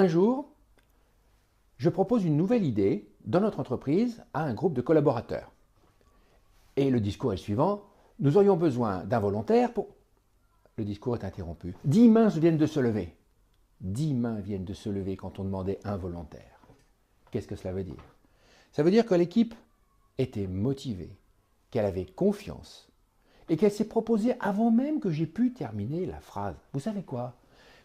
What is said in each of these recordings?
Un jour, je propose une nouvelle idée dans notre entreprise à un groupe de collaborateurs. Et le discours est le suivant. Nous aurions besoin d'un volontaire pour... Le discours est interrompu. 10 mains viennent de se lever. 10 mains viennent de se lever quand on demandait un volontaire. Qu'est-ce que cela veut dire? Ça veut dire que l'équipe était motivée, qu'elle avait confiance et qu'elle s'est proposée avant même que j'ai pu terminer la phrase. Vous savez quoi?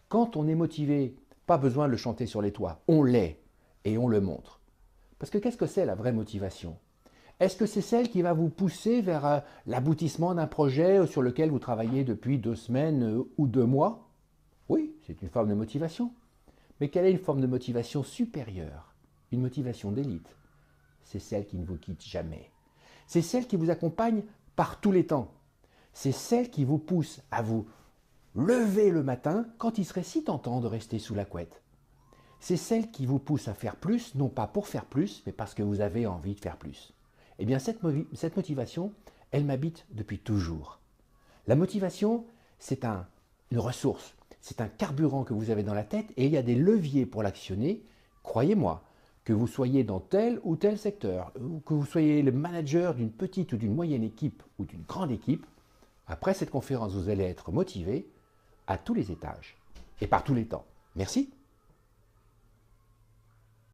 Quand on est motivé, pas besoin de le chanter sur les toits. On l'est et on le montre. Parce que qu'est-ce que c'est la vraie motivation? Est-ce que c'est celle qui va vous pousser vers l'aboutissement d'un projet sur lequel vous travaillez depuis 2 semaines ou 2 mois? Oui, c'est une forme de motivation. Mais quelle est une forme de motivation supérieure? Une motivation d'élite. C'est celle qui ne vous quitte jamais. C'est celle qui vous accompagne par tous les temps. C'est celle qui vous pousse à vous lever le matin quand il serait si tentant de rester sous la couette. C'est celle qui vous pousse à faire plus, non pas pour faire plus, mais parce que vous avez envie de faire plus. Eh bien, cette motivation, elle m'habite depuis toujours. La motivation, c'est une ressource, c'est un carburant que vous avez dans la tête et il y a des leviers pour l'actionner. Croyez-moi, que vous soyez dans tel ou tel secteur, ou que vous soyez le manager d'une petite ou d'une moyenne équipe ou d'une grande équipe, après cette conférence, vous allez être motivé à tous les étages et par tous les temps. Merci.